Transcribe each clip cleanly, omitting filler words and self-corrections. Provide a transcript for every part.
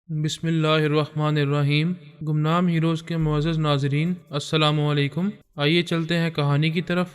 بسم اللہ الرحمن الرحیم۔ گمنام ہیروز کے معزز ناظرین، السلام علیکم۔ آئیے چلتے ہیں کہانی کی طرف۔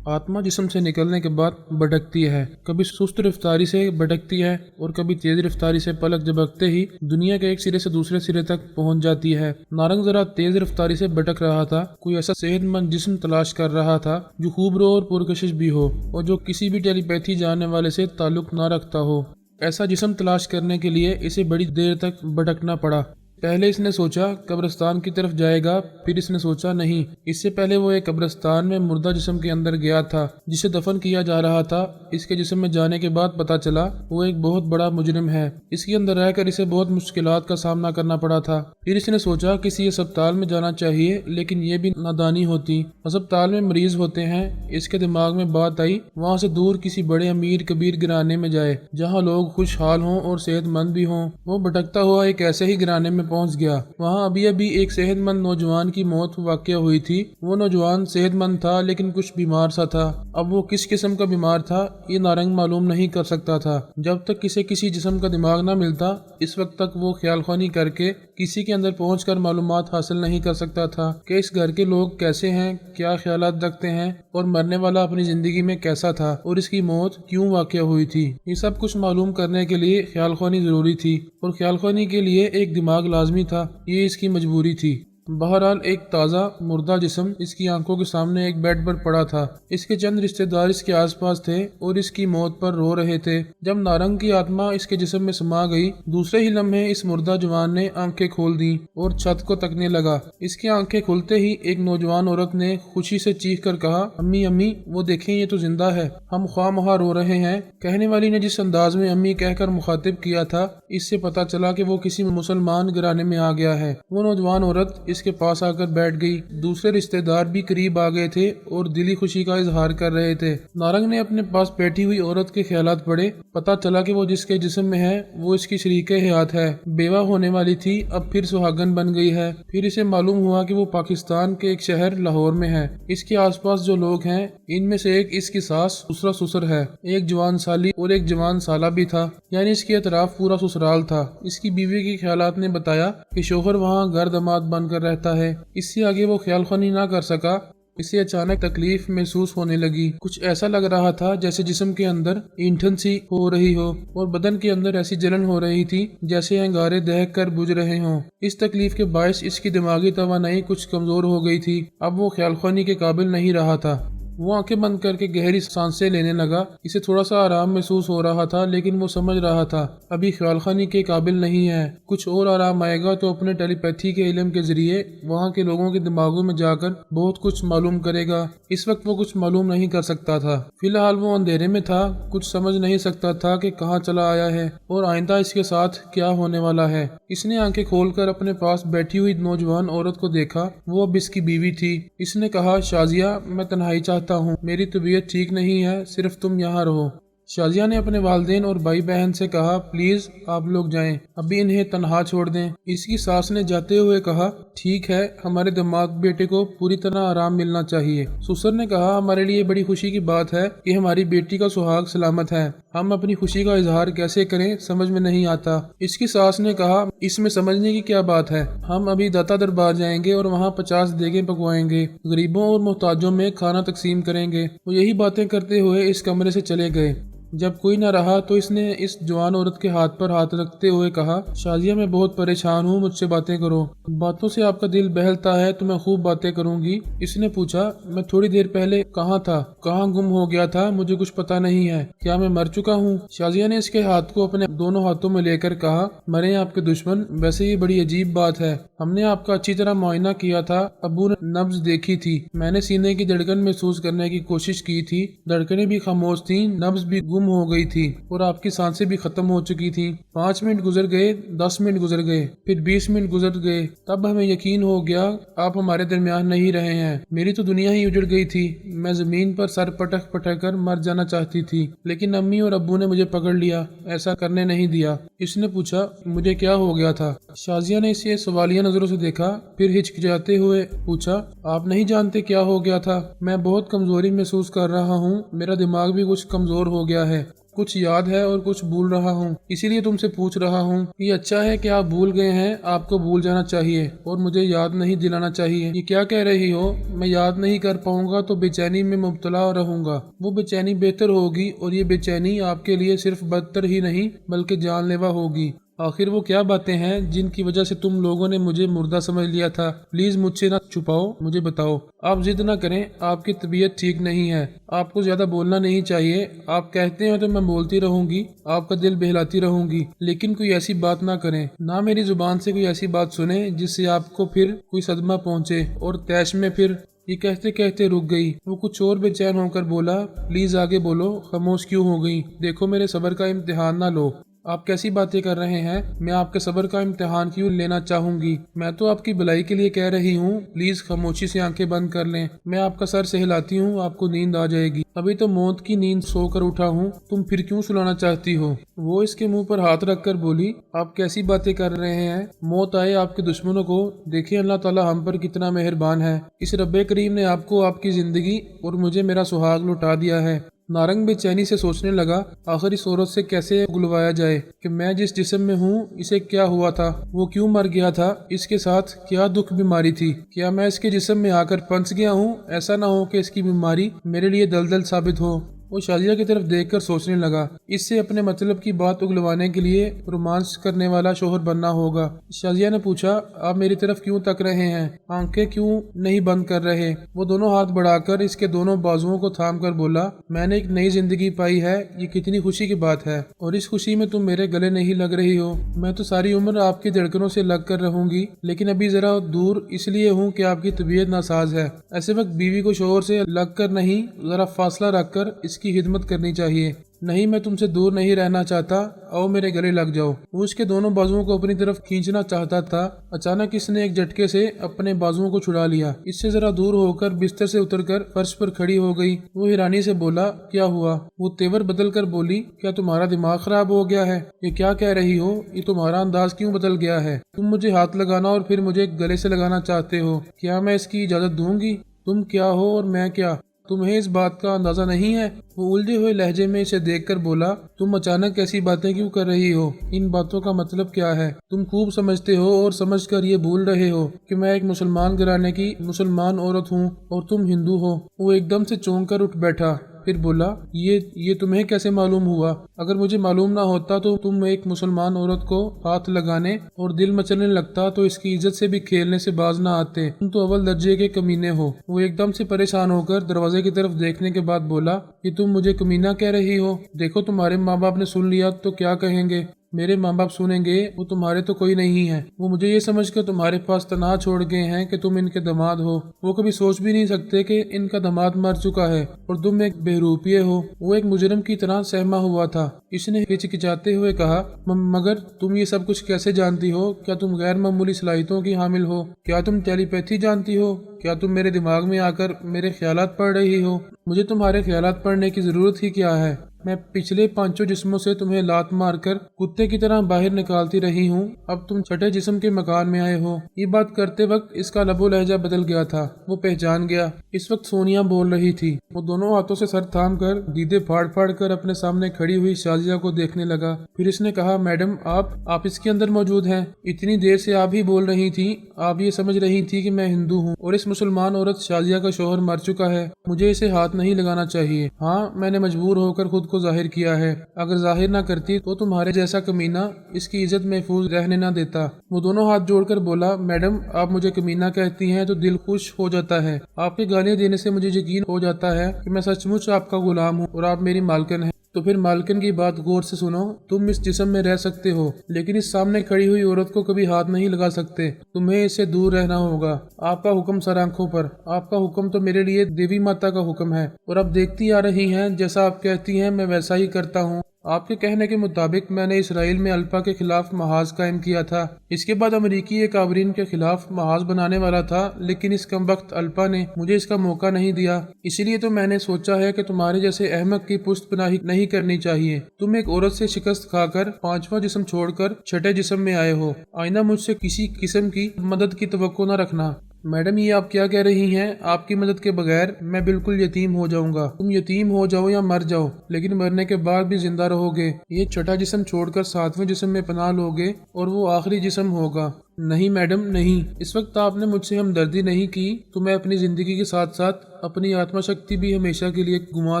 آتما جسم سے نکلنے کے بعد بھٹکتی ہے، کبھی سست رفتاری سے بھٹکتی ہے اور کبھی تیز رفتاری سے پلک جھپکتے ہی دنیا کے ایک سرے سے دوسرے سرے تک پہنچ جاتی ہے۔ نارنگ ذرا تیز رفتاری سے بھٹک رہا تھا، کوئی ایسا صحت مند جسم تلاش کر رہا تھا جو خوب رو اور پرکشش بھی ہو اور جو کسی بھی ٹیلی پیتھی جاننے والے سے تعلق نہ رکھتا ہو۔ ایسا جسم تلاش کرنے کے لیے اسے بڑی دیر تک بھٹکنا پڑا۔ پہلے اس نے سوچا قبرستان کی طرف جائے گا، پھر اس نے سوچا نہیں، اس سے پہلے وہ ایک قبرستان میں مردہ جسم کے اندر گیا تھا جسے دفن کیا جا رہا تھا۔ اس کے جسم میں جانے کے بعد پتا چلا وہ ایک بہت بڑا مجرم ہے۔ اس کے اندر رہ کر اسے بہت مشکلات کا سامنا کرنا پڑا تھا۔ پھر اس نے سوچا کسی اسپتال میں جانا چاہیے، لیکن یہ بھی نادانی ہوتی۔ اسپتال میں مریض ہوتے ہیں۔ اس کے دماغ میں بات آئی وہاں سے دور کسی بڑے امیر کبیر گھرانے میں جائے جہاں لوگ خوشحال ہوں اور صحت مند بھی ہوں۔ وہ بھٹکتا ہوا ایک ایسے ہی گھرانے میں پہنچ گیا۔ وہاں ابھی ایک صحت مند نوجوان کی موت واقع ہوئی تھی۔ وہ نوجوان صحت مند تھا لیکن کچھ بیمار سا تھا۔ اب وہ کس قسم کا بیمار تھا یہ نارنگ معلوم نہیں کر سکتا تھا۔ جب تک اسے کسی جسم کا دماغ نہ ملتا اس وقت تک وہ خیال خوانی کر کے کسی کے اندر پہنچ کر معلومات حاصل نہیں کر سکتا تھا کہ اس گھر کے لوگ کیسے ہیں، کیا خیالات رکھتے ہیں اور مرنے والا اپنی زندگی میں کیسا تھا اور اس کی موت کیوں واقع ہوئی تھی۔ یہ سب کچھ معلوم کرنے کے لیے خیال خوانی ضروری تھی اور خیال خوانی کے لیے ایک دماغ لازمی تھا، یہ اس کی مجبوری تھی۔ بہرحال ایک تازہ مردہ جسم اس کی آنکھوں کے سامنے ایک بیڈ پر پڑا تھا۔ اس کے چند رشتہ دار اس کے آس پاس تھے اور اس کی موت پر رو رہے تھے۔ جب نارنگ کی آتما اس کے جسم میں سما گئی، دوسرے ہی لمحے اس مردہ جوان نے آنکھیں کھول دیں اور چھت کو تکنے لگا۔ اس کی آنکھیں کھلتے ہی ایک نوجوان عورت نے خوشی سے چیخ کر کہا، امی امی وہ دیکھیں یہ تو زندہ ہے، ہم خواہ مخواہ رو رہے ہیں۔ کہنے والی نے جس انداز میں امی کہہ کر مخاطب کیا تھا اس سے پتا چلا کہ وہ کسی مسلمان گھرانے میں آ گیا ہے۔ وہ نوجوان عورت اس کے پاس آ کر بیٹھ گئی۔ دوسرے رشتہ دار بھی قریب آ گئے تھے اور دلی خوشی کا اظہار کر رہے تھے۔ نارنگ نے اپنے پاس بیٹھی ہوئی عورت کے خیالات پڑھے۔ پتا چلا کہ وہ جس کے جسم میں ہے وہ اس کی شریک حیات ہے، بیوہ ہونے والی تھی، اب پھر سہاگن بن گئی ہے۔ پھر اسے معلوم ہوا کہ وہ پاکستان کے ایک شہر لاہور میں ہے۔ اس کے آس پاس جو لوگ ہیں ان میں سے ایک اس کی ساس، دوسرا سسر ہے، ایک جوان سالی اور ایک جوان سالہ بھی تھا، یعنی اس کے اطراف پورا سسرال تھا۔ اس کی بیوی کے خیالات نے بتایا کہ شوہر وہاں گھر داماد بن کر رہتا ہے۔ اس سے آگے وہ خیال خوانی نہ کر سکا۔ اسے اچانک تکلیف محسوس ہونے لگی۔ کچھ ایسا لگ رہا تھا جیسے جسم کے اندر اینٹھن سی ہو رہی ہو اور بدن کے اندر ایسی جلن ہو رہی تھی جیسے انگارے دہک کر بجھ رہے ہوں۔ اس تکلیف کے باعث اس کی دماغی توانائی کچھ کمزور ہو گئی تھی۔ اب وہ خیال خوانی کے قابل نہیں رہا تھا۔ وہ آنکھیں بند کر کے گہری سانسیں لینے لگا۔ اسے تھوڑا سا آرام محسوس ہو رہا تھا لیکن وہ سمجھ رہا تھا ابھی خیال خوانی کے قابل نہیں ہے۔ کچھ اور آرام آئے گا تو اپنے ٹیلی پیتھی کے علم کے ذریعے وہاں کے لوگوں کے دماغوں میں جا کر بہت کچھ معلوم کرے گا۔ اس وقت وہ کچھ معلوم نہیں کر سکتا تھا۔ فی الحال وہ اندھیرے میں تھا، کچھ سمجھ نہیں سکتا تھا کہ کہاں چلا آیا ہے اور آئندہ اس کے ساتھ کیا ہونے والا ہے۔ اس نے آنکھیں کھول کر اپنے پاس بیٹھی ہوئی نوجوان عورت کو دیکھا۔ وہ اب اس کی بیوی تھی۔ اس نے کہا، شازیہ میں تنہائی چاہتا ہوں، میری طبیعت ٹھیک نہیں ہے، صرف تم یہاں رہو۔ شازیہ نے اپنے والدین اور بھائی بہن سے کہا، پلیز آپ لوگ جائیں، ابھی انہیں تنہا چھوڑ دیں۔ اس کی ساس نے جاتے ہوئے کہا، ٹھیک ہے، ہمارے دماغ بیٹے کو پوری طرح آرام ملنا چاہیے۔ سسر نے کہا، ہمارے لیے بڑی خوشی کی بات ہے کہ ہماری بیٹی کا سہاگ سلامت ہے، ہم اپنی خوشی کا اظہار کیسے کریں سمجھ میں نہیں آتا۔ اس کی ساس نے کہا، اس میں سمجھنے کی کیا بات ہے، ہم ابھی داتا دربار جائیں گے اور وہاں 50 دیگیں پکوائیں گے، غریبوں اور محتاجوں میں کھانا تقسیم کریں گے۔ وہ یہی باتیں کرتے ہوئے اس کمرے سے چلے گئے۔ جب کوئی نہ رہا تو اس نے اس جوان عورت کے ہاتھ پر ہاتھ رکھتے ہوئے کہا، شازیہ میں بہت پریشان ہوں، مجھ سے باتیں کرو، باتوں سے آپ کا دل بہلتا ہے تو میں خوب باتیں کروں گی۔ اس نے پوچھا، میں تھوڑی دیر پہلے کہاں تھا، کہاں گم ہو گیا تھا، مجھے کچھ پتا نہیں ہے، کیا میں مر چکا ہوں؟ شازیہ نے اس کے ہاتھ کو اپنے دونوں ہاتھوں میں لے کر کہا، مرے آپ کے دشمن، ویسے یہ بڑی عجیب بات ہے، ہم نے آپ کا اچھی طرح معائنہ کیا تھا، ابو نے نبض دیکھی تھی، میں نے سینے کی دھڑکن محسوس کرنے کی کوشش کی تھی، دھڑکنیں بھی خاموش تھیں، نبض بھی گم ہو گئی تھی اور آپ کی سانسیں بھی ختم ہو چکی تھیں۔ 5 منٹ گزر گئے، 10 منٹ گزر گئے، پھر 20 منٹ گزر گئے، تب ہمیں یقین ہو گیا آپ ہمارے درمیان نہیں رہے ہیں۔ میری تو دنیا ہی اجڑ گئی تھی، میں زمین پر سر پٹک پٹک کر مر جانا چاہتی تھی، لیکن امی اور ابو نے مجھے پکڑ لیا، ایسا کرنے نہیں دیا۔ اس نے پوچھا، مجھے کیا ہو گیا تھا؟ شازیہ نے اسے سوالیہ نظروں سے دیکھا، پھر ہچکچاتے ہوئے پوچھا، آپ نہیں جانتے کیا ہو گیا تھا؟ میں بہت کمزوری محسوس کر رہا ہوں، میرا دماغ بھی کچھ کمزور ہو گیا ہے۔ کچھ یاد ہے اور کچھ بھول رہا ہوں، اسی لیے تم سے پوچھ رہا ہوں۔ یہ اچھا ہے کہ آپ بھول گئے ہیں، آپ کو بھول جانا چاہیے اور مجھے یاد نہیں دلانا چاہیے۔ یہ کیا کہہ رہی ہو؟ میں یاد نہیں کر پاؤں گا تو بے چینی میں مبتلا رہوں گا۔ وہ بے چینی بہتر ہوگی، اور یہ بے چینی آپ کے لیے صرف بدتر ہی نہیں بلکہ جان لیوا ہوگی۔ آخر وہ کیا باتیں ہیں جن کی وجہ سے تم لوگوں نے مجھے مردہ سمجھ لیا تھا؟ پلیز مجھ سے نہ چھپاؤ، مجھے بتاؤ۔ آپ ضد نہ کریں، آپ کی طبیعت ٹھیک نہیں ہے، آپ کو زیادہ بولنا نہیں چاہیے۔ آپ کہتے ہیں تو میں بولتی رہوں گی، آپ کا دل بہلاتی رہوں گی، لیکن کوئی ایسی بات نہ کریں، نہ میری زبان سے کوئی ایسی بات سنیں جس سے آپ کو پھر کوئی صدمہ پہنچے اور تیش میں پھر۔ یہ کہتے کہتے رک گئی۔ وہ کچھ اور بے چین ہو کر بولا، پلیز آگے بولو، خاموش کیوں ہو گئی؟ دیکھو میرے صبر کا امتحان نہ لو۔ آپ کیسی باتیں کر رہے ہیں؟ میں آپ کے صبر کا امتحان کیوں لینا چاہوں گی؟ میں تو آپ کی بھلائی کے لیے کہہ رہی ہوں، پلیز خاموشی سے آنکھیں بند کر لیں۔ میں آپ کا سر سہلاتی ہوں، آپ کو نیند آ جائے گی۔ ابھی تو موت کی نیند سو کر اٹھا ہوں، تم پھر کیوں سلانا چاہتی ہو؟ وہ اس کے منہ پر ہاتھ رکھ کر بولی، آپ کیسی باتیں کر رہے ہیں؟ موت آئے آپ کے دشمنوں کو، دیکھیں اللہ تعالیٰ ہم پر کتنا مہربان ہے۔ اس رب کریم نے آپ کو آپ کی زندگی اور مجھے میرا سہاگ لوٹا دیا ہے۔ نارنگ بے چینی سے سوچنے لگا، آخر اس عورت سے کیسے گلوایا جائے کہ میں جس جسم میں ہوں اسے کیا ہوا تھا، وہ کیوں مر گیا تھا، اس کے ساتھ کیا دکھ بیماری تھی، کیا میں اس کے جسم میں آ کر پنس گیا ہوں؟ ایسا نہ ہو کہ اس کی بیماری میرے لیے دلدل ثابت ہو۔ وہ شازیہ کی طرف دیکھ کر سوچنے لگا، اس سے اپنے مطلب کی بات اگلوانے کے لیے رومانس کرنے والا شوہر بننا ہوگا۔ شازیہ نے پوچھا، آپ میری طرف کیوں تک رہے ہیں؟ آنکھیں کیوں نہیں بند کر رہے؟ وہ دونوں ہاتھ بڑھا کر اس کے دونوں بازوؤں کو تھام کر بولا، میں نے ایک نئی زندگی پائی ہے، یہ کتنی خوشی کی بات ہے، اور اس خوشی میں تم میرے گلے نہیں لگ رہی ہو۔ میں تو ساری عمر آپ کی دھڑکنوں سے لگ کر رہوں گی، لیکن ابھی ذرا دور اس لیے ہوں کہ آپ کی طبیعت ناساز ہے۔ ایسے وقت بیوی کو شوہر سے لگ کر نہیں، ذرا فاصلہ رکھ کر اس کی خدمت کرنی چاہیے۔ نہیں، میں تم سے دور نہیں رہنا چاہتا، آؤ میرے گلے لگ جاؤ۔ وہ اس کے دونوں بازوؤں کو اپنی طرف کھینچنا چاہتا تھا، اچانک اس نے ایک جھٹکے سے اپنے بازوؤں کو چھڑا لیا، اس سے ذرا دور ہو کر بستر سے اتر کر فرش پر کھڑی ہو گئی۔ وہ حیرانی سے بولا، کیا ہوا؟ وہ تیور بدل کر بولی، کیا تمہارا دماغ خراب ہو گیا ہے؟ یہ کیا کہہ رہی ہو؟ یہ تمہارا انداز کیوں بدل گیا ہے؟ تم مجھے ہاتھ لگانا اور پھر مجھے گلے سے لگانا چاہتے ہو، کیا میں اس کی اجازت دوں گی؟ تم کیا ہو اور میں کیا؟ تمہیں اس بات کا اندازہ نہیں ہے؟ وہ الجھے ہوئے لہجے میں اسے دیکھ کر بولا، تم اچانک ایسی باتیں کیوں کر رہی ہو؟ ان باتوں کا مطلب کیا ہے؟ تم خوب سمجھتے ہو اور سمجھ کر یہ بھول رہے ہو کہ میں ایک مسلمان گھرانے کی مسلمان عورت ہوں اور تم ہندو ہو۔ وہ ایک دم سے چونک کر اٹھ بیٹھا، پھر بولا، یہ تمہیں کیسے معلوم ہوا؟ اگر مجھے معلوم نہ ہوتا تو تم ایک مسلمان عورت کو ہاتھ لگانے اور دل مچلنے لگتا تو اس کی عزت سے بھی کھیلنے سے باز نہ آتے۔ تم تو اول درجے کے کمینے ہو۔ وہ ایک دم سے پریشان ہو کر دروازے کی طرف دیکھنے کے بعد بولا، یہ تم مجھے کمینہ کہہ رہی ہو؟ دیکھو تمہارے ماں باپ نے سن لیا تو کیا کہیں گے؟ میرے ماں باپ سنیں گے، وہ تمہارے تو کوئی نہیں ہے۔ وہ مجھے یہ سمجھ کر تمہارے پاس تنہا چھوڑ گئے ہیں کہ تم ان کے داماد ہو۔ وہ کبھی سوچ بھی نہیں سکتے کہ ان کا داماد مر چکا ہے اور تم ایک بہروپیے ہو۔ وہ ایک مجرم کی طرح سہما ہوا تھا۔ اس نے ہچکچاتے ہوئے کہا، مگر تم یہ سب کچھ کیسے جانتی ہو؟ کیا تم غیر معمولی صلاحیتوں کی حامل ہو؟ کیا تم ٹیلی پیتھی جانتی ہو؟ کیا تم میرے دماغ میں آ کر میرے خیالات پڑھ رہی ہو؟ مجھے تمہارے خیالات پڑھنے کی ضرورت ہی کیا ہے؟ میں پچھلے 5 جسموں سے تمہیں لات مار کر کتے کی طرح باہر نکالتی رہی ہوں، اب تم چھٹے جسم کے مکان میں آئے ہو۔ یہ بات کرتے وقت اس کا لب و لہجہ بدل گیا تھا، وہ پہچان گیا۔ اس وقت سونیا بول رہی تھی۔ وہ دونوں ہاتھوں سے سر تھام کر دیدے پھاڑ پھاڑ کر اپنے سامنے کھڑی ہوئی شازیہ کو دیکھنے لگا۔ پھر اس نے کہا، میڈم آپ اس کے اندر موجود ہیں؟ اتنی دیر سے آپ ہی بول رہی تھی، آپ یہ سمجھ رہی تھی کہ میں ہندو ہوں اور اس مسلمان عورت شازیہ کا شوہر مر چکا ہے، مجھے اسے ہاتھ نہیں لگانا چاہیے۔ ہاں، میں نے مجبور ہو کر خود کو ظاہر کیا ہے، اگر ظاہر نہ کرتی تو تمہارے جیسا کمینہ اس کی عزت محفوظ رہنے نہ دیتا۔ وہ دونوں ہاتھ جوڑ کر بولا، میڈم آپ مجھے کمینہ کہتی ہیں تو دل خوش ہو جاتا ہے، آپ کے گالیاں دینے سے مجھے یقین ہو جاتا ہے کہ میں سچ مچ آپ کا غلام ہوں اور آپ میری مالکن ہیں۔ تو پھر مالکن کی بات غور سے سنو، تم اس جسم میں رہ سکتے ہو لیکن اس سامنے کھڑی ہوئی عورت کو کبھی ہاتھ نہیں لگا سکتے، تمہیں اس سے دور رہنا ہوگا۔ آپ کا حکم سر آنکھوں پر، آپ کا حکم تو میرے لیے دیوی ماتا کا حکم ہے اور اب دیکھتی آ رہی ہیں جیسا آپ کہتی ہیں میں ویسا ہی کرتا ہوں۔ آپ کے کہنے کے مطابق میں نے اسرائیل میں الپا کے خلاف محاذ قائم کیا تھا، اس کے بعد امریکی ایک آورین کے خلاف محاذ بنانے والا تھا، لیکن اس کمبخت الپا نے مجھے اس کا موقع نہیں دیا، اسی لیے تو میں نے سوچا ہے کہ تمہارے جیسے احمق کی پشت پناہی نہیں کرنی چاہیے۔ تم ایک عورت سے شکست کھا کر 5واں جسم چھوڑ کر چھٹے جسم میں آئے ہو، آئندہ مجھ سے کسی قسم کی مدد کی توقع نہ رکھنا۔ میڈم یہ آپ کیا کہہ رہی ہیں؟ آپ کی مدد کے بغیر میں بالکل یتیم ہو جاؤں گا۔ تم یتیم ہو جاؤ یا مر جاؤ لیکن مرنے کے بعد بھی زندہ رہو گے۔ یہ چھٹا جسم چھوڑ کر ساتویں جسم میں پناہ لوگے اور وہ آخری جسم ہوگا۔ نہیں میڈم نہیں، اس وقت آپ نے مجھ سے ہمدردی نہیں کی تو میں اپنی زندگی کے ساتھ ساتھ اپنی آتما شکتی بھی ہمیشہ کے لیے گنوا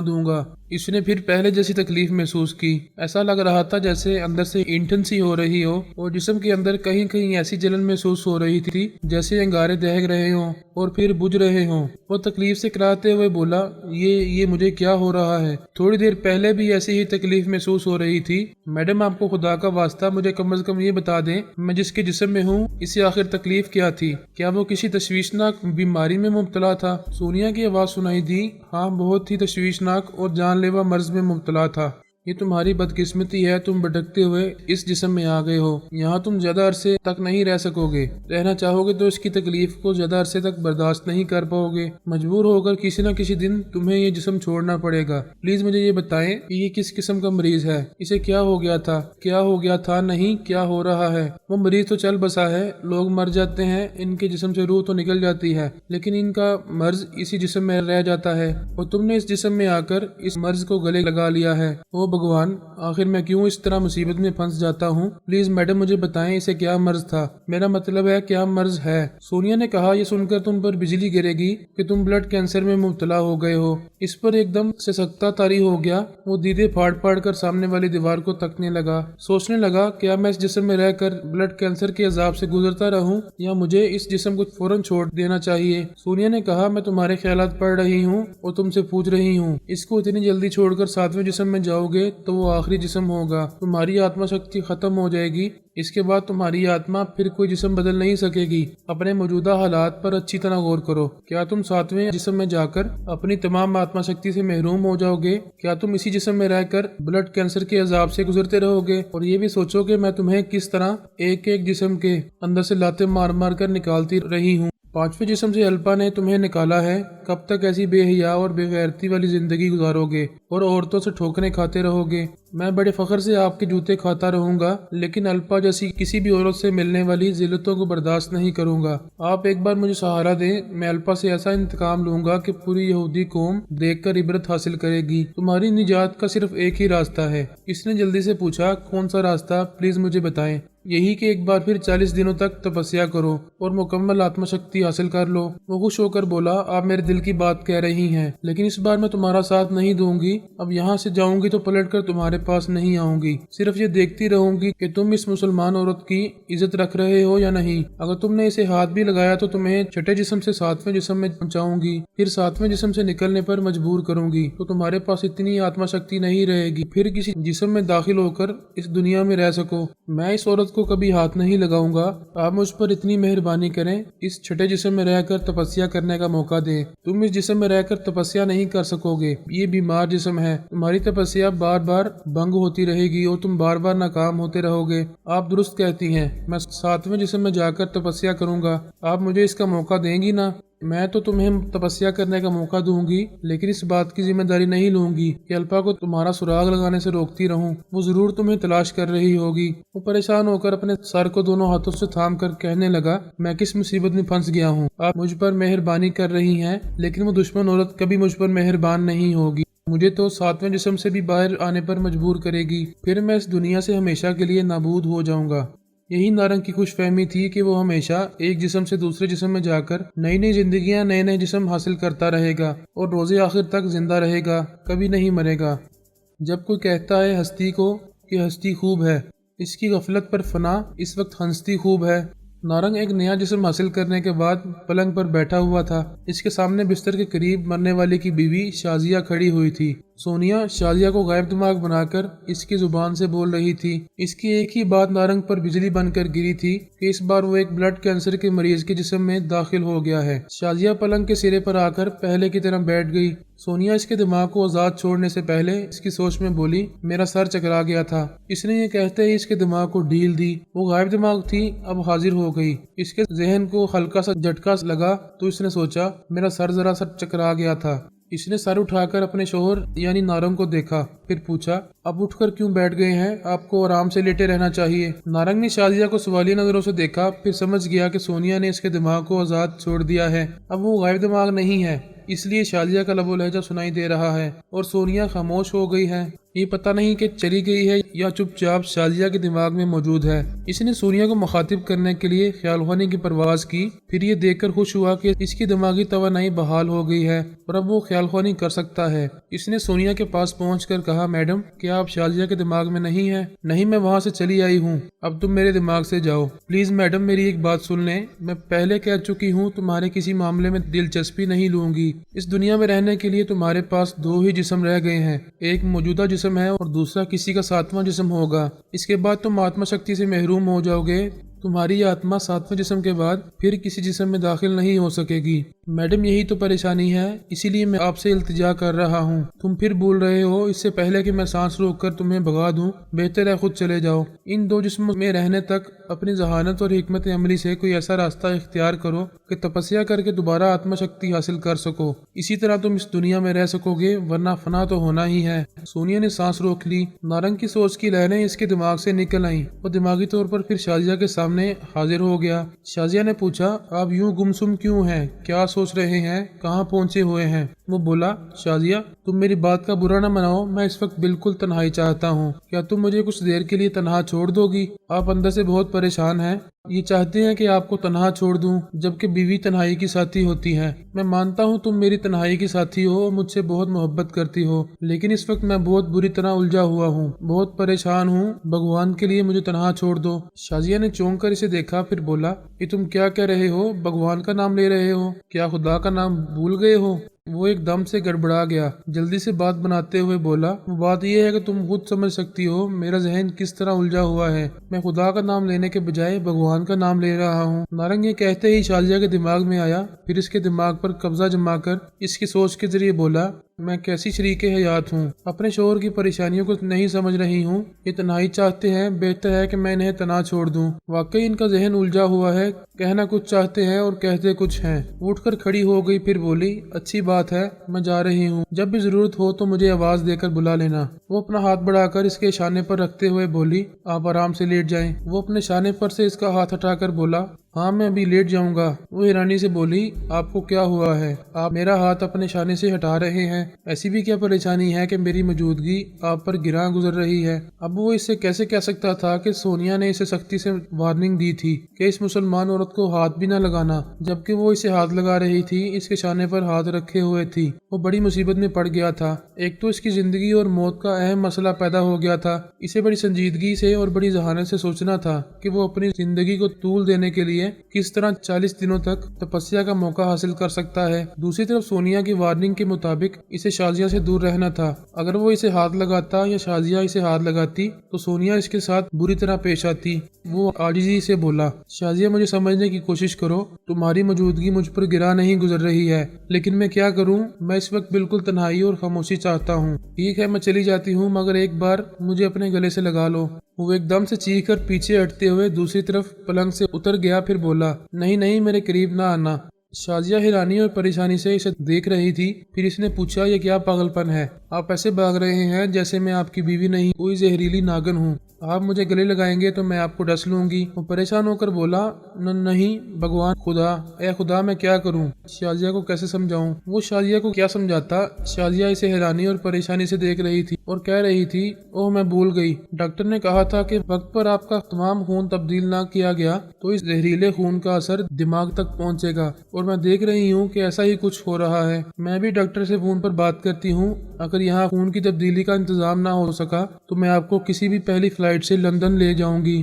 دوں گا۔ اس نے پھر پہلے جیسی تکلیف محسوس کی، ایسا لگ رہا تھا جیسے اندر سے اینٹھن سی ہو رہی ہو اور جسم کے اندر کہیں کہیں ایسی جلن محسوس ہو رہی تھی جیسے انگارے دہک رہے ہوں اور پھر بجھ رہے ہوں۔ وہ تکلیف سے کراتے ہوئے بولا، یہ مجھے کیا ہو رہا ہے؟ تھوڑی دیر پہلے بھی ایسی ہی تکلیف محسوس ہو رہی تھی۔ میڈم آپ کو خدا کا واسطہ مجھے کم از کم یہ بتا دیں میں جس کے جسم میں ہوں اسے آخر تکلیف کیا تھی؟ کیا وہ کسی تشویشناک بیماری میں مبتلا تھا؟ سونیا کی آواز سنائی دی، ہاں بہت ہی تشویشناک اور جان لیوا مرض میں مبتلا تھا۔ یہ تمہاری بدقسمتی ہے، تم بھٹکتے ہوئے اس جسم میں آ گئے ہو۔ یہاں تم زیادہ عرصے تک نہیں رہ سکو گے، رہنا چاہو گے تو اس کی تکلیف کو زیادہ عرصے تک برداشت نہیں کر پاؤ گے، مجبور ہو کر کسی نہ کسی دن تمہیں یہ جسم چھوڑنا پڑے گا۔ پلیز مجھے یہ بتائیں کہ یہ کس قسم کا مریض ہے؟ اسے کیا ہو گیا تھا؟ کیا ہو گیا تھا نہیں کیا ہو رہا ہے؟ وہ مریض تو چل بسا ہے، لوگ مر جاتے ہیں، ان کے جسم سے روح تو نکل جاتی ہے لیکن ان کا مرض اسی جسم میں رہ جاتا ہے اور تم نے اس جسم میں آ کر اس مرض کو گلے لگا لیا ہے۔ او بھگوان، آخر میں کیوں اس طرح مصیبت میں پھنس جاتا ہوں؟ پلیز میڈم مجھے بتائیں اسے کیا مرض تھا؟ میرا مطلب ہے کیا مرض ہے؟ سونیا نے کہا، یہ سن کر تم پر بجلی گرے گی کہ تم بلڈ کینسر میں مبتلا ہو گئے ہو۔ اس پر ایک دم سے سکتہ طاری ہو گیا، وہ دیدے پھاڑ پھاڑ کر سامنے والی دیوار کو تکنے لگا، سوچنے لگا کیا میں اس جسم میں رہ کر بلڈ کینسر کے عذاب سے گزرتا رہوں یا مجھے اس جسم کو فوراً چھوڑ دینا چاہیے؟ سونیا نے کہا، میں تمہارے خیالات پڑھ رہی ہوں اور تم سے پوچھ رہی ہوں، اس کو اتنی جلدی چھوڑ کر ساتویں جسم میں جاؤ گے تو وہ آخری جسم ہوگا، تمہاری آتما شکتی ختم ہو جائے گی، اس کے بعد تمہاری آتما پھر کوئی جسم بدل نہیں سکے گی۔ اپنے موجودہ حالات پر اچھی طرح غور کرو، کیا تم ساتویں جسم میں جا کر اپنی تمام آتما شکتی سے محروم ہو جاؤ گے؟ کیا تم اسی جسم میں رہ کر بلڈ کینسر کے عذاب سے گزرتے رہو گے اور یہ بھی سوچو کہ میں تمہیں کس طرح ایک ایک جسم کے اندر سے لاتے مار مار کر نکالتی رہی ہوں؟ پانچویں جسم سے الپا نے تمہیں نکالا ہے، کب تک ایسی بے حیا اور بے غیرتی والی زندگی گزارو گے اور عورتوں سے ٹھوکریں کھاتے رہو گے؟ میں بڑے فخر سے آپ کے جوتے کھاتا رہوں گا لیکن الپا جیسی کسی بھی عورت سے ملنے والی ذلتوں کو برداشت نہیں کروں گا۔ آپ ایک بار مجھے سہارا دیں، میں الپا سے ایسا انتقام لوں گا کہ پوری یہودی قوم دیکھ کر عبرت حاصل کرے گی۔ تمہاری نجات کا صرف ایک ہی راستہ ہے۔ اس نے جلدی سے پوچھا، کون سا راستہ؟ پلیز مجھے بتائیں۔ یہی کہ ایک بار پھر 40 دنوں تک تپسیا کرو اور مکمل آتما شکتی حاصل کر لو۔ وہ خوش ہو کر بولا، آپ میرے دل کی بات کہہ رہی ہیں لیکن اس بار میں تمہارا ساتھ نہیں دوں گی۔ اب یہاں سے جاؤں گی تو پلٹ کر تمہارے پاس نہیں آؤں گی، صرف یہ دیکھتی رہوں گی کہ تم اس مسلمان عورت کی عزت رکھ رہے ہو یا نہیں۔ اگر تم نے اسے ہاتھ بھی لگایا تو تمہیں چھٹے جسم سے ساتویں جسم میں پہنچاؤں گی، پھر ساتویں جسم سے نکلنے پر مجبور کروں گی تو تمہارے پاس اتنی آتما شکتی نہیں رہے گی پھر کسی جسم میں داخل ہو کر اس دنیا میں رہ سکو۔ میں اس عورت کو کبھی ہاتھ نہیں لگاؤں گا، آپ مجھ پر اتنی مہربانی کریں، اس چھٹے جسم میں رہ کر تپسیا کرنے کا موقع دیں۔ تم اس جسم میں رہ کر تپسیا نہیں کر سکو گے، یہ بیمار جسم ہے، تمہاری تپسیا بار بار بھنگ ہوتی رہے گی اور تم بار بار ناکام ہوتے رہو گے۔ آپ درست کہتی ہیں، میں ساتویں جسم میں جا کر تپسیا کروں گا، آپ مجھے اس کا موقع دیں گی نا؟ میں تو تمہیں تپسیا کرنے کا موقع دوں گی لیکن اس بات کی ذمہ داری نہیں لوں گی کہ الپا کو تمہارا سراغ لگانے سے روکتی رہوں، وہ ضرور تمہیں تلاش کر رہی ہوگی۔ وہ پریشان ہو کر اپنے سر کو دونوں ہاتھوں سے تھام کر کہنے لگا، میں کس مصیبت میں پھنس گیا ہوں؟ آپ مجھ پر مہربانی کر رہی ہیں لیکن وہ دشمن عورت کبھی مجھ پر مہربان نہیں ہوگی، مجھے تو ساتویں جسم سے بھی باہر آنے پر مجبور کرے گی، پھر میں اس دنیا سے ہمیشہ کے لیے نابود ہو جاؤں گا۔ یہی نارنگ کی خوش فہمی تھی کہ وہ ہمیشہ ایک جسم سے دوسرے جسم میں جا کر نئی نئی زندگیاں، نئے نئے جسم حاصل کرتا رہے گا اور روز آخر تک زندہ رہے گا، کبھی نہیں مرے گا۔ جب کوئی کہتا ہے ہستی کو کہ ہستی خوب ہے، اس کی غفلت پر فنا اس وقت ہستی خوب ہے۔ نارنگ ایک نیا جسم حاصل کرنے کے بعد پلنگ پر بیٹھا ہوا تھا، اس کے سامنے بستر کے قریب مرنے والے کی بیوی شازیہ کھڑی ہوئی تھی۔ سونیا شازیہ کو غائب دماغ بنا کر اس کی زبان سے بول رہی تھی۔ اس کی ایک ہی بات نارنگ پر بجلی بن کر گری تھی کہ اس بار وہ ایک بلڈ کینسر کے مریض کے جسم میں داخل ہو گیا ہے۔ شازیہ پلنگ کے سرے پر آ کر پہلے کی طرح بیٹھ گئی۔ سونیا اس کے دماغ کو آزاد چھوڑنے سے پہلے اس کی سوچ میں بولی، میرا سر چکرا گیا تھا۔ اس نے یہ کہتے ہی اس کے دماغ کو ڈھیل دی، وہ غائب دماغ تھی اب حاضر ہو گئی۔ اس کے ذہن کو ہلکا سا جھٹکا لگا تو اس نے سوچا، میرا سر ذرا سا چکرا گیا تھا، اس نے سر اٹھا کر اپنے شوہر یعنی نارنگ کو دیکھا، پھر پوچھا اب اٹھ کر کیوں بیٹھ گئے ہیں؟ آپ کو آرام سے لیٹے رہنا چاہیے۔ نارنگ نے شازیہ کو سوالیہ نظروں سے دیکھا، پھر سمجھ گیا کہ سونیا نے اس کے دماغ کو آزاد چھوڑ دیا ہے۔ اب وہ غائب دماغ نہیں ہے، اس لیے شازیہ کا لب و لہجہ سنائی دے رہا ہے اور سونیا خاموش ہو گئی ہے۔ یہ پتہ نہیں کہ چلی گئی ہے یا چپ چاپ شازیہ کے دماغ میں موجود ہے۔ اس نے سونیا کو مخاطب کرنے کے لیے خیال خانی کی پرواز کی، پھر یہ دیکھ کر خوش ہوا کہ اس کی دماغی توانائی بحال ہو گئی ہے اور اب وہ خیال خانی کر سکتا ہے۔ اس نے سونیا کے پاس پہنچ کر کہا، میڈم کیا آپ شازیہ کے دماغ میں نہیں ہیں؟ نہیں، میں وہاں سے چلی آئی ہوں، اب تم میرے دماغ سے جاؤ۔ پلیز میڈم میری ایک بات سن لیں، میں پہلے کہہ چکی ہوں تمہارے کسی معاملے میں دلچسپی نہیں لوں گی۔ اس دنیا میں رہنے کے لیے تمہارے پاس دو ہی جسم رہ گئے ہیں، ایک موجودہ جسم ہے اور دوسرا کسی کا ساتواں جسم ہوگا۔ اس کے بعد تم آتما شکتی سے محروم ہو جاؤ گے۔ تمہاری آتما ساتویں جسم کے بعد پھر کسی جسم میں داخل نہیں ہو سکے گی۔ میڈم یہی تو پریشانی ہے، اسی لیے میں آپ سے التجا کر رہا ہوں۔ تم پھر بول رہے ہو، اس سے پہلے کہ میں سانس روک کر تمہیں بھگا دوں بہتر ہے خود چلے جاؤ۔ ان دو جسموں میں رہنے تک اپنی ذہانت اور حکمت عملی سے کوئی ایسا راستہ اختیار کرو کہ تپسیا کر کے دوبارہ آتما شکتی حاصل کر سکو، اسی طرح تم اس دنیا میں رہ سکو گے، ورنہ فنا تو ہونا ہی ہے۔ سونیا نے سانس روک لی، نارنگ کی سوچ کی لہریں اس کے دماغ سے نکل آئیں، وہ دماغی طور پر پھر شازیہ کے سامنے حاضر ہو گیا۔ شازیہ نے پوچھا، آپ یوں گمسم کیوں ہیں؟ کیا سوچ رہے ہیں؟ کہاں پہنچے ہوئے ہیں؟ وہ بولا، شازیہ تم میری بات کا برا نہ مناؤ، میں اس وقت بالکل تنہائی چاہتا ہوں، کیا تم مجھے کچھ دیر کے لیے تنہا چھوڑ دو گی؟ آپ اندر سے بہت پریشان ہیں، یہ چاہتے ہیں کہ آپ کو تنہا چھوڑ دوں، جبکہ بیوی تنہائی کی ساتھی ہوتی ہے۔ میں مانتا ہوں تم میری تنہائی کی ساتھی ہو اور مجھ سے بہت محبت کرتی ہو، لیکن اس وقت میں بہت بری طرح الجھا ہوا ہوں، بہت پریشان ہوں، بھگوان کے لیے مجھے تنہا چھوڑ دو۔ شازیہ نے چونک کر اسے دیکھا، پھر بولا، یہ تم کیا کہہ رہے ہو؟ بھگوان کا نام لے رہے ہو؟ کیا خدا کا نام بھول گئے ہو؟ وہ ایک دم سے گڑبڑا گیا، جلدی سے بات بناتے ہوئے بولا، وہ بات یہ ہے کہ تم خود سمجھ سکتی ہو میرا ذہن کس طرح الجھا ہوا ہے، میں خدا کا نام لینے کے بجائے بھگوان کا نام لے رہا ہوں۔ نارنگ یہ کہتے ہی شازیہ کے دماغ میں آیا، پھر اس کے دماغ پر قبضہ جما کر اس کی سوچ کے ذریعے بولا، میں کیسی شریک حیات ہوں، اپنے شوہر کی پریشانیوں کو نہیں سمجھ رہی ہوں، یہ تنہائی چاہتے ہیں، بہتر ہے کہ میں انہیں تنہا چھوڑ دوں۔ واقعی ان کا ذہن الجھا ہوا ہے، کہنا کچھ چاہتے ہیں اور کہتے کچھ ہیں۔ اٹھ کر کھڑی ہو گئی، پھر بولی، اچھی بات ہے، میں جا رہی ہوں، جب بھی ضرورت ہو تو مجھے آواز دے کر بلا لینا۔ وہ اپنا ہاتھ بڑھا کر اس کے شانے پر رکھتے ہوئے بولی، آپ آرام سے لیٹ جائیں۔ وہ اپنے شانے پر سے اس کا ہاتھ ہٹا کر بولا، ہاں میں ابھی لیٹ جاؤں گا۔ وہ حیرانی سے بولی، آپ کو کیا ہوا ہے؟ آپ میرا ہاتھ اپنے شانے سے ہٹا رہے ہیں، ایسی بھی کیا پریشانی ہے کہ میری موجودگی آپ پر گراں گزر رہی ہے؟ اب وہ اس سے کیسے کہہ سکتا تھا کہ سونیا نے اسے سختی سے وارننگ دی تھی کہ اس مسلمان عورت کو ہاتھ بھی نہ لگانا، جبکہ وہ اسے ہاتھ لگا رہی تھی، اس کے شانے پر ہاتھ رکھے ہوئے تھی۔ وہ بڑی مصیبت میں پڑ گیا تھا، ایک تو اس کی زندگی اور موت کا اہم مسئلہ پیدا ہو گیا تھا، اسے بڑی سنجیدگی سے اور بڑی ذہانت سے سوچنا تھا کہ وہ اپنی زندگی کو طول دینے کے لیے کس طرح 40 دنوں تک تپسیا کا موقع حاصل کر سکتا ہے۔ دوسری طرف سونیا کی وارننگ کے مطابق اسے شازیہ سے دور رہنا تھا، اگر وہ اسے ہاتھ لگاتا یا شازیہ اسے ہاتھ لگاتی تو سونیا اس کے ساتھ بری طرح پیش آتی۔ وہ عاجزی سے بولا، شازیہ مجھے سمجھنے کی کوشش کرو، تمہاری موجودگی مجھ پر گراں نہیں گزر رہی ہے، لیکن میں کیا کروں، میں اس وقت بالکل تنہائی اور خاموشی چاہتا ہوں۔ ٹھیک ہے میں چلی جاتی ہوں، مگر ایک بار مجھے اپنے گلے سے لگا لو۔ وہ ایک دم سے چیخ کر پیچھے ہٹتے ہوئے دوسری طرف پلنگ سے اتر گیا، پھر بولا، نہیں نہیں میرے قریب نہ آنا۔ شازیہ حیرانی اور پریشانی سے اسے دیکھ رہی تھی، پھر اس نے پوچھا، یہ کیا پاگل پن ہے؟ آپ ایسے بھاگ رہے ہیں جیسے میں آپ کی بیوی نہیں کوئی زہریلی ناگن ہوں، آپ مجھے گلے لگائیں گے تو میں آپ کو ڈس لوں گی۔ وہ پریشان ہو کر بولا، نہیں بھگوان خدا، اے خدا میں کیا کروں، شازیہ کو کیسے سمجھاؤں؟ وہ شازیہ کو کیا سمجھاتا؟ شازیہ اسے حیرانی اور پریشانی سے دیکھ رہی تھی اور کہہ رہی تھی، اوہ میں بھول گئی، ڈاکٹر نے کہا تھا کہ وقت پر آپ کا تمام خون تبدیل نہ کیا گیا تو اس زہریلے خون کا اثر دماغ تک پہنچے گا، اور میں دیکھ رہی ہوں کہ ایسا ہی کچھ ہو رہا ہے۔ میں بھی ڈاکٹر سے فون پر بات کرتی ہوں، اگر یہاں خون کی تبدیلی کا انتظام نہ ہو سکا تو میں آپ کو کسی بھی پہلی فلائٹ سے لندن لے جاؤں گی۔